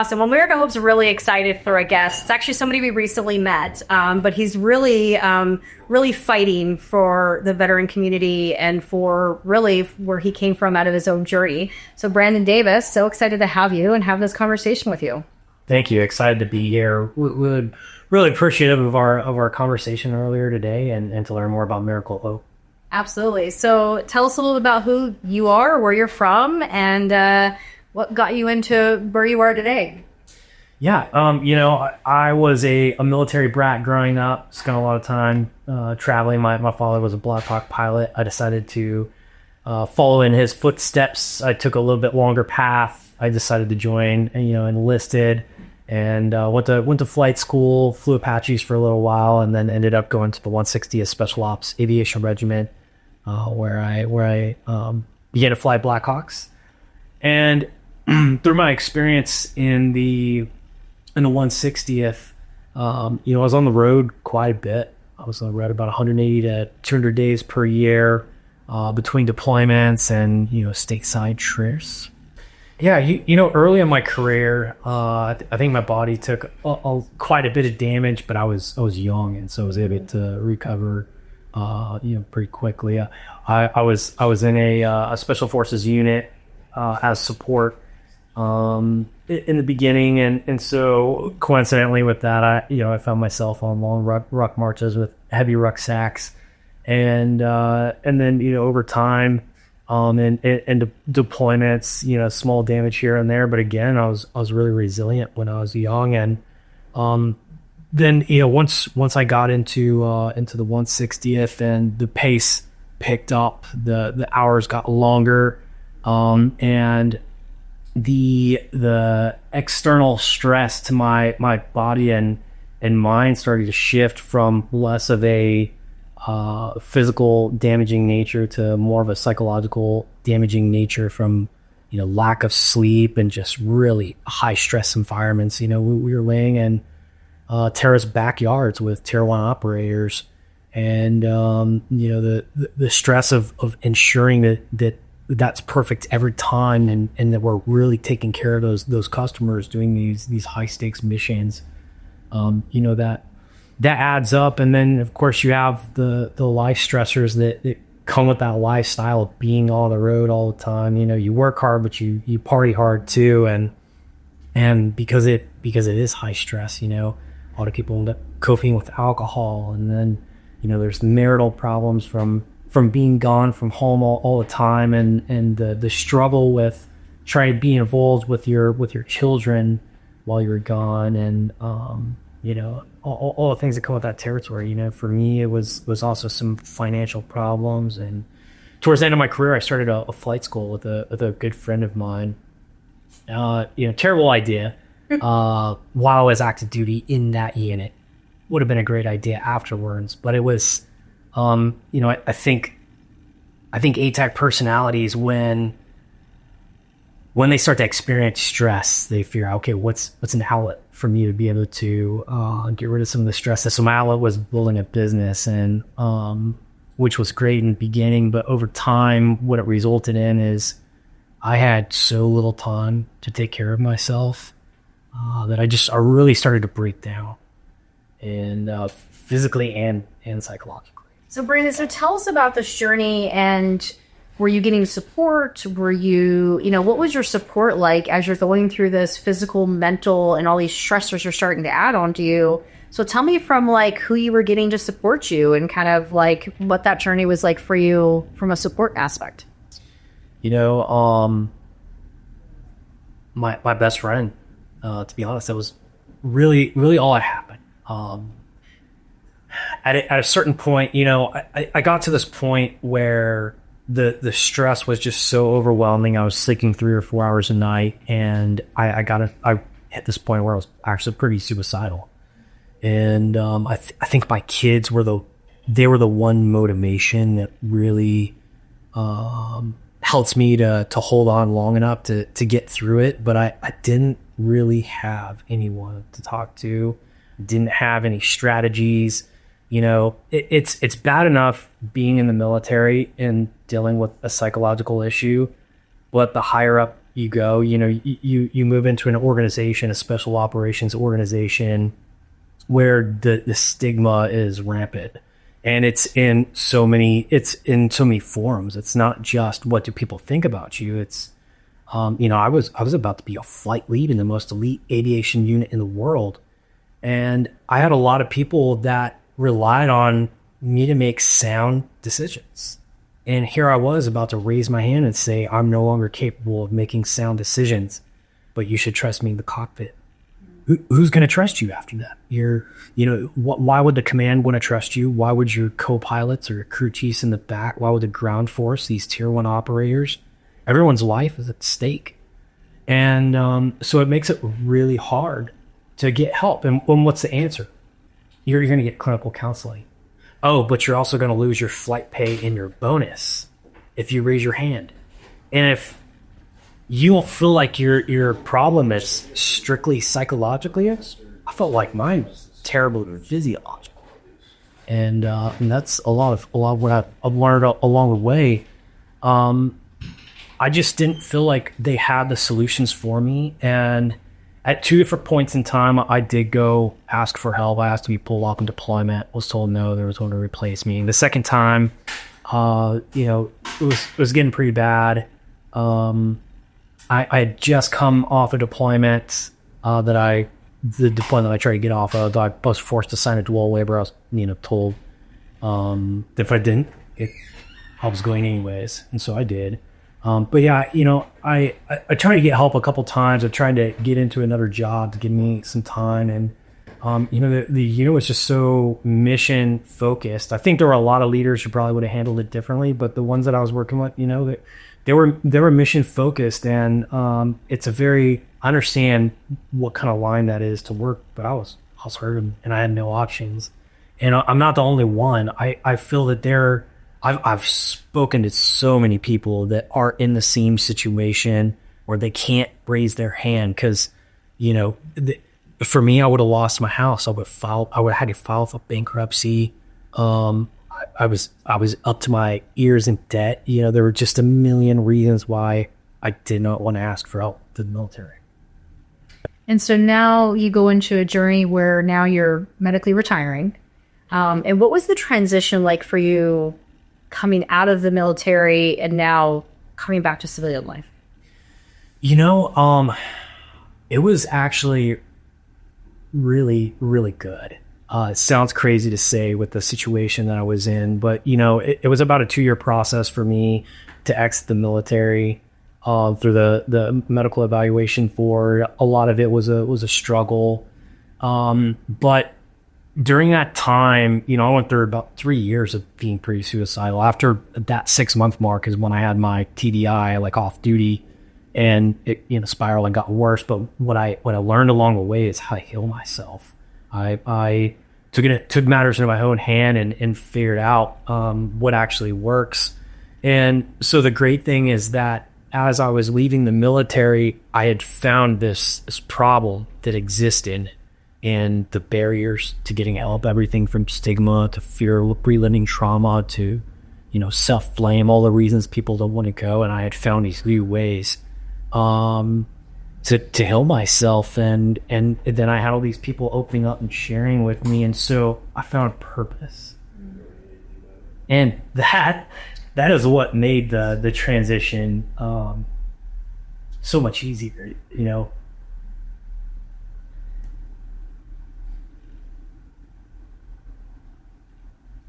Awesome. Well, America Hope's really excited for a guest. It's actually somebody we recently met, but he's really, really fighting for the veteran community and for really where he came from out of his own journey. So Brandon Davis, so excited to have you and have this conversation with you. Thank you. Excited to be here. We're really appreciative of our conversation earlier today and to learn more about Miracle Hope. Absolutely. So tell us a little bit about who you are, where you're from, and what got you into where you are today? Yeah, I was a military brat growing up, spent a lot of time traveling. My father was a Black Hawk pilot. I decided to follow in his footsteps. I took a little bit longer path. I decided to join, enlisted, and went to flight school, flew Apaches for a little while, and then ended up going to the 160th Special Ops Aviation Regiment, where I began to fly Black Hawks. And through my experience in the 160th, I was on the road quite a bit. I was on the road about 180 to 200 days per year between deployments and stateside trips. Yeah, early in my career, I think my body took quite a bit of damage, but I was young, and so I was able to recover pretty quickly. I was in a special forces unit as support in the beginning, and so coincidentally with that, I found myself on long ruck marches with heavy rucksacks, and then over time, and deployments, small damage here and there, but again, I was really resilient when I was young, and then once I got into the 160th and the pace picked up, the hours got longer, and the external stress to my body and mind started to shift from less of a physical damaging nature to more of a psychological damaging nature from lack of sleep and just really high stress environments. We were laying in terrorist backyards with tier 1 operators, and the stress of ensuring that's perfect every time, and that we're really taking care of those customers doing these high stakes missions. That adds up, and then of course you have the life stressors that come with that lifestyle of being on the road all the time. You work hard, but you party hard too, and because it is high stress, a lot of people end up coping with alcohol, and then there's marital problems from being gone from home all the time, and the struggle with trying to be involved with your children while you're gone, and all the things that come with that territory. For me, it was also some financial problems, and towards the end of my career, I started a flight school with a good friend of mine. Terrible idea while I was active duty in that unit. Would have been a great idea afterwards, but it was I think ATAC personalities, when they start to experience stress, they figure out, okay, what's an outlet for me to be able to get rid of some of the stress. So my outlet was building a business, and which was great in the beginning, but over time, what it resulted in is I had so little time to take care of myself that I really started to break down, and physically and psychologically. So Brandon, tell us about this journey, and were you getting support? Were you, what was your support like as you're going through this physical, mental, and all these stressors are starting to add on to you? So tell me from who you were getting to support you, and kind of what that journey was like for you from a support aspect. My best friend, to be honest, that was really, really all that happened. At a certain point, I got to this point where the stress was just so overwhelming. I was sleeping 3 or 4 hours a night, and I hit this point where I was actually pretty suicidal. And I think my kids were the one motivation that really helped me to hold on long enough to get through it. But I didn't really have anyone to talk to, didn't have any strategies. It's bad enough being in the military and dealing with a psychological issue, but the higher up you go. You move into an organization, a special operations organization, where the stigma is rampant, and it's in so many forums. It's not just what do people think about you. It's I was about to be a flight lead in the most elite aviation unit in the world, and I had a lot of people that relied on me to make sound decisions. And here I was about to raise my hand and say, I'm no longer capable of making sound decisions, but you should trust me in the cockpit. Who's going to trust you after that? Why would the command want to trust you? Why would your co-pilots or crew chiefs in the back? Why would the ground force, these tier 1 operators? Everyone's life is at stake. And so it makes it really hard to get help. And what's the answer? You're going to get clinical counseling. Oh, but you're also going to lose your flight pay and your bonus if you raise your hand. And if you don't feel like your problem is strictly psychologically, I felt like mine was terribly physiological. And that's a lot of what I've learned along the way. I just didn't feel like they had the solutions for me. And at 2 different points in time, I did go ask for help. I asked to be pulled off in deployment. Was told no, there was one to replace me. The second time, it was getting pretty bad. I had just come off a deployment the deployment I tried to get off of. I was forced to sign a dual waiver. I was told that if I didn't, I was going anyways, and so I did. But yeah, I tried to get help a couple times. I tried to get into another job to give me some time, and the unit was just so mission focused. I think there were a lot of leaders who probably would have handled it differently, but the ones that I was working with, they were mission focused, and I understand what kind of line that is to work, but I was hurting and I had no options, and I'm not the only one. I feel that I've spoken to so many people that are in the same situation where they can't raise their hand because, for me, I would have lost my house. I would have had to file for bankruptcy. I was up to my ears in debt. There were just a million reasons why I did not want to ask for help to the military. And so now you go into a journey where now you're medically retiring. And what was the transition like for you coming out of the military and now coming back to civilian life? It was actually really, really good. It sounds crazy to say with the situation that I was in, but it was about a 2-year process for me to exit the military through the medical evaluation board. A lot of it was a struggle, but during that time, I went through about 3 years of being pretty suicidal. After that 6-month mark is when I had my TDI, like off duty, and it spiraled and got worse. But what I learned along the way is how to heal myself. I took matters into my own hand and figured out what actually works. And so the great thing is that as I was leaving the military, I had found this problem that existed. And the barriers to getting help, everything from stigma to fear of reliving trauma to, self-blame, all the reasons people don't want to go. And I had found these new ways to heal myself. And then I had all these people opening up and sharing with me. And so I found purpose. And that is what made the transition so much easier,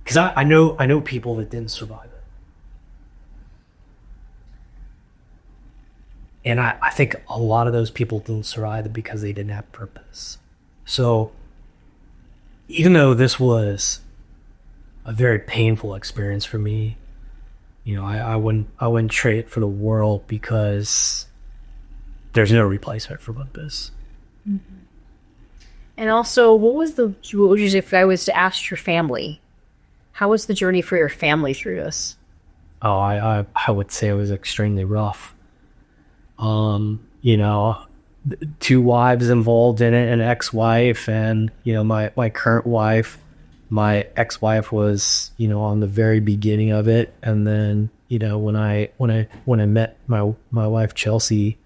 Because I know people that didn't survive it. And I think a lot of those people didn't survive it because they didn't have purpose. So even though this was a very painful experience for me, I wouldn't trade it for the world because there's no replacement for purpose. Mm-hmm. And also, what would you say if I was to ask your family? How was the journey for your family through this? Oh, I would say it was extremely rough. 2 wives involved in it, an ex-wife, and my current wife. My ex-wife was on the very beginning of it, and then when I met my wife Chelsea,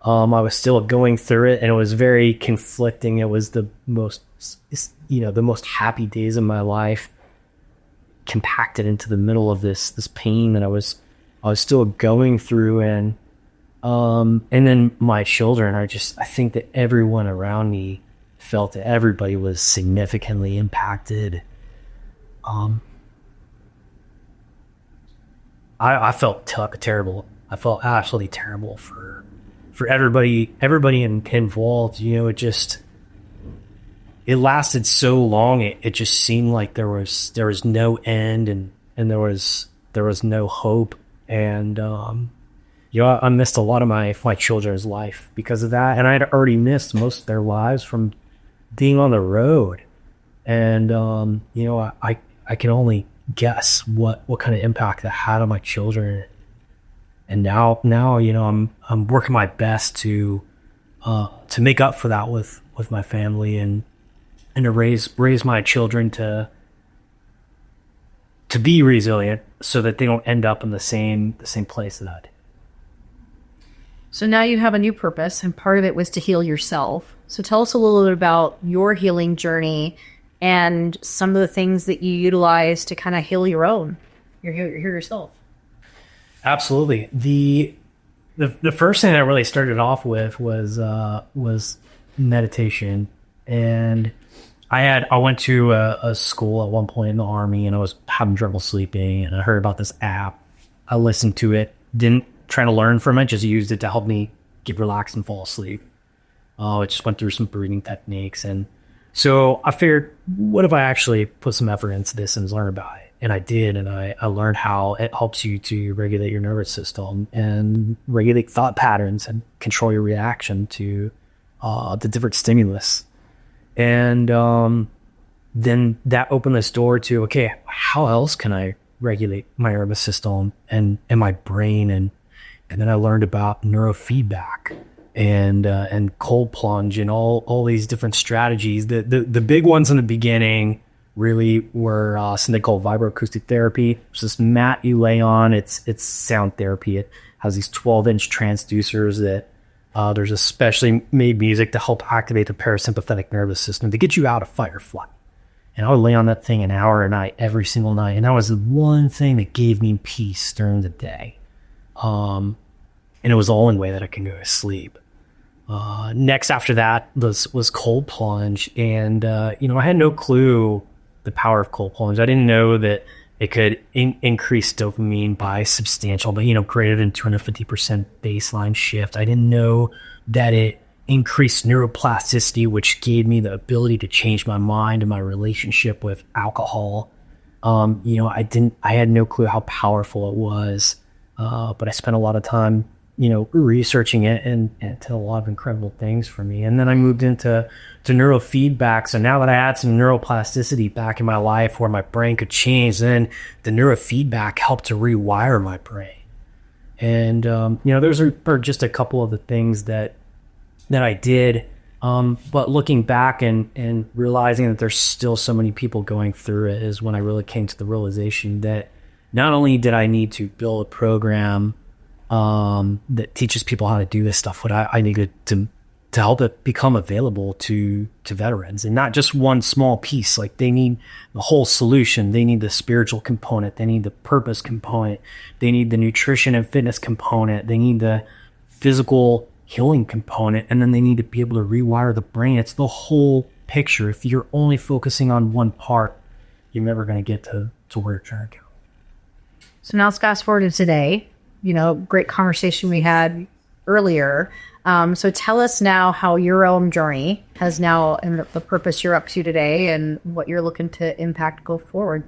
I was still going through it, and it was very conflicting. It was the most, the most happy days of my life compacted into the middle of this pain that I was still going through. And then my children I think that everyone around me felt that everybody was significantly impacted. I felt terrible. I felt absolutely terrible for everybody involved. It lasted so long. It just seemed like there was no end, and there was no hope. And I missed a lot of my children's life because of that, and I had already missed most of their lives from being on the road. And I can only guess what kind of impact that had on my children. And now I'm working my best to make up for that with my family, and to raise my children to be resilient, so that they don't end up in the same place that I did. So now you have a new purpose, and part of it was to heal yourself. So tell us a little bit about your healing journey and some of the things that you utilize to kind of heal yourself. Absolutely. The first thing I really started off with was meditation. And I went to a school at one point in the Army, and I was having trouble sleeping, and I heard about this app. I listened to it, didn't try to learn from it, just used it to help me get relaxed and fall asleep. I just went through some breathing techniques. And so I figured, what if I actually put some effort into this and learn about it? And I did, and I learned how it helps you to regulate your nervous system and regulate thought patterns and control your reaction to the different stimulus. And then that opened this door to, okay, how else can I regulate my nervous system and my brain? And then I learned about neurofeedback and cold plunge and all these different strategies. The big ones in the beginning really were something called vibroacoustic therapy. It's this mat you lay on. It's sound therapy. It has these 12-inch transducers that there's especially made music to help activate the parasympathetic nervous system to get you out of fight or flight. And I would lay on that thing an hour a night, every single night. And that was the one thing that gave me peace during the day. And it was the only way that I can go to sleep. Next after that was cold plunge. And, I had no clue the power of cold plunge. I didn't know that it could increase dopamine by substantial, but, greater than 250% baseline shift. I didn't know that it increased neuroplasticity, which gave me the ability to change my mind and my relationship with alcohol. I had no clue how powerful it was. But I spent a lot of time, researching it, and it did a lot of incredible things for me. And then I moved into neurofeedback. So now that I had some neuroplasticity back in my life where my brain could change, then the neurofeedback helped to rewire my brain. And, those are just a couple of the things that I did. But looking back and realizing that there's still so many people going through it is when I really came to the realization that not only did I need to build a program that teaches people how to do this stuff, but I needed to help it become available to veterans, and not just one small piece. Like, they need the whole solution. They need the spiritual component. They need the purpose component. They need the nutrition and fitness component. They need the physical healing component, and then they need to be able to rewire the brain. It's the whole picture. If you're only focusing on one part, you're never going to get to where you're trying to go. So now let's fast forward to today. Great conversation we had earlier. So tell us now how your own journey has now, and the purpose you're up to today, and what you're looking to impact go forward.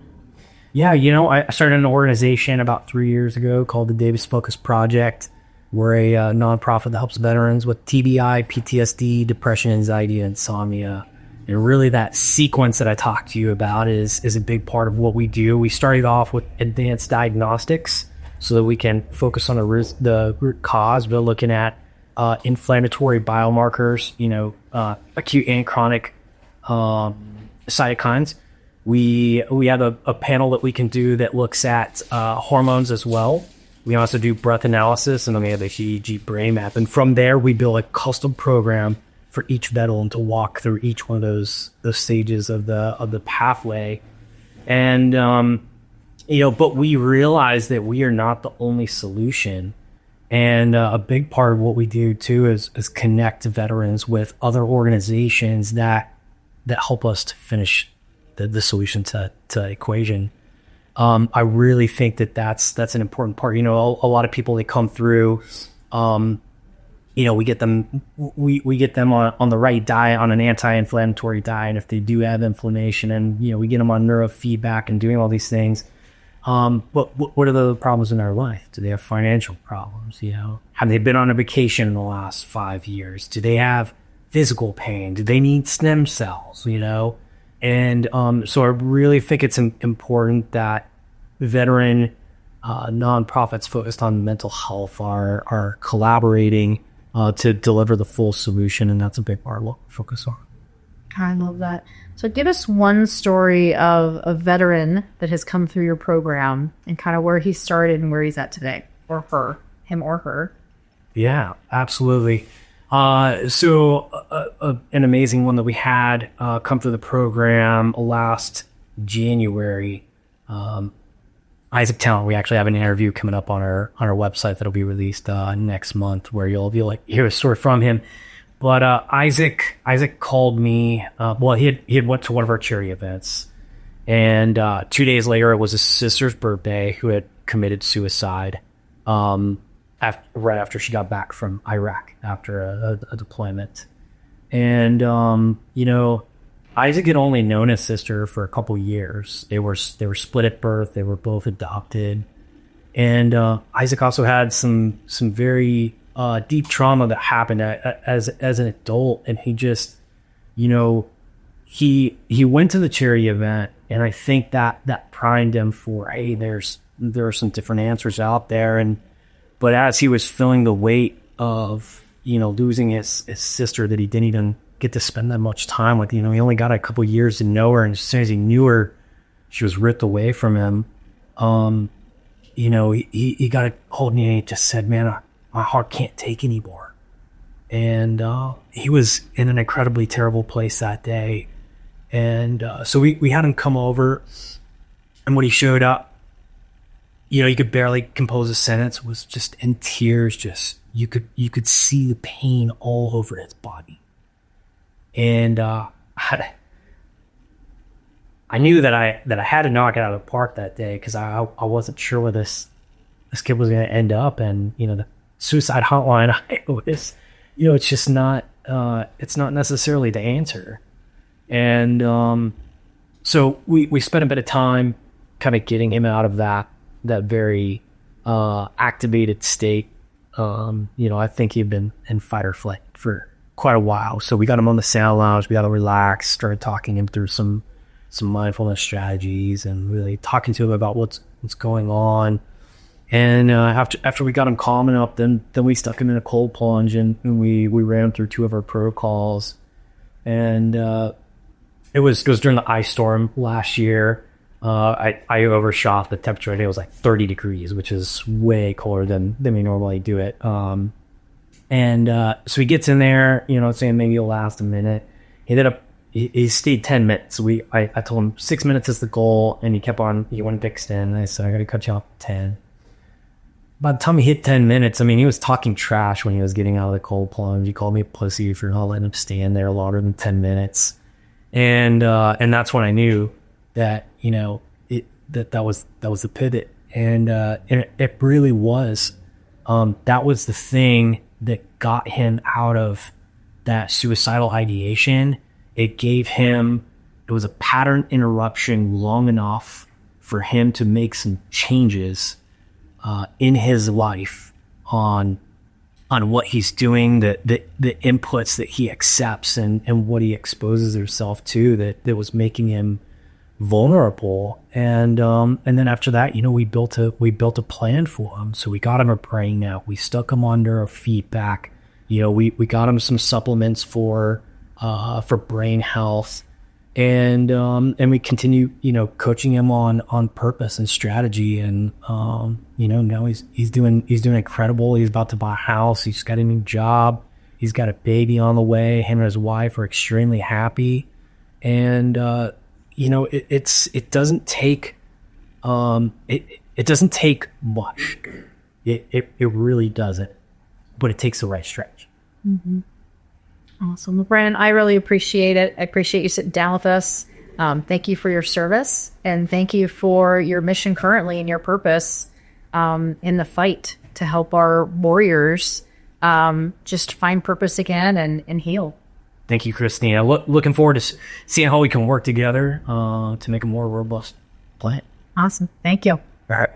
Yeah, I started an organization about 3 years ago called the Davis Focus Project. We're a nonprofit that helps veterans with TBI, PTSD, depression, anxiety, and insomnia. And really, that sequence that I talked to you about is a big part of what we do. We started off with advanced diagnostics so that we can focus on the root cause. We're looking at inflammatory biomarkers, acute and chronic cytokines. We have a panel that we can do that looks at hormones as well. We also do breath analysis, and then we have the EEG brain map. And from there, we build a custom program for each veteran to walk through each one of those stages of the pathway. And but we realize that we are not the only solution. And a big part of what we do too is connect veterans with other organizations that help us to finish the solution to equation. I really think that's an important part. A lot of people, they come through, we get them on the right diet, on an anti-inflammatory diet. If they do have inflammation, and we get them on neurofeedback and doing all these things. But what are the problems in their life? Do they have financial problems? Have they been on a vacation in the last 5 years? Do they have physical pain? Do they need stem cells? And so I really think it's important that veteran nonprofits focused on mental health are collaborating to deliver the full solution, and that's a big part of what we focus on. I love that. So give us one story of a veteran that has come through your program and kind of where he started and where he's at today, or her, him or her. Yeah, absolutely. So an amazing one that we had come through the program last January, Isaac Talent. We actually have an interview coming up on our website that'll be released next month, where you'll be hear a story from him. But Isaac called me. He had went to one of our charity events, and 2 days later, it was his sister's birthday, who had committed suicide right after she got back from Iraq after a deployment. And Isaac had only known his sister for a couple years. They were split at birth. They were both adopted, and Isaac also had some very deep trauma that happened as an adult, and he just, he went to the charity event, and I think that primed him for, hey, there are some different answers out there, but as he was feeling the weight of losing his sister that he didn't even get to spend that much time with, he only got a couple years to know her, and as soon as he knew her, she was ripped away from him. He got a hold of me, and he just said, man, my heart can't take anymore. And he was in an incredibly terrible place that day. And so we had him come over, and when he showed up, he could barely compose a sentence, was just in tears. Just you could see the pain all over his body. And I knew that I had to knock it out of the park that day, because I wasn't sure where this kid was going to end up. And the suicide hotline, it's just not it's not necessarily the answer. And so we spent a bit of time kind of getting him out of that very activated state. I think he'd been in fight or flight for quite a while. So we got him on the sound lounge. We got to relax, started talking him through some mindfulness strategies, and really talking to him about what's going on. And after we got him calm enough, then we stuck him in a cold plunge, and we ran through 2 of our protocols. And it was during the ice storm last year. I overshot the temperature. It was like 30 degrees, which is way colder than we normally do it. So he gets in there, saying maybe it'll last a minute. He ended up, he stayed 10 minutes. I told him 6 minutes is the goal, and he kept on, he went to extend, and I said, I got to cut you off at 10. By the time he hit 10 minutes, he was talking trash when he was getting out of the cold plunge. He called me a pussy for not letting him stand there longer than 10 minutes. And that's when I knew that, that was the pivot. And it really was. That was the thing that got him out of that suicidal ideation. It was a pattern interruption long enough for him to make some changes in his life on what he's doing, the inputs that he accepts, and what he exposes himself to that was making him vulnerable. And then after that, we built a plan for him. So we got him a brain net. We stuck him under a feedback. We got him some supplements for brain health. and we continue, coaching him on purpose and strategy. And now he's doing incredible. He's about to buy a house. He's got a new job. He's got a baby on the way. Him and his wife are extremely happy. And it doesn't take it doesn't take much. It really doesn't, but it takes the right stretch. Mm-hmm. Awesome. Well, Brandon, I really appreciate it. I appreciate you sitting down with us. Thank you for your service, and thank you for your mission currently and your purpose in the fight to help our warriors just find purpose again and heal. Thank you, Christina. Looking forward to seeing how we can work together to make a more robust plan. Awesome. Thank you. All right.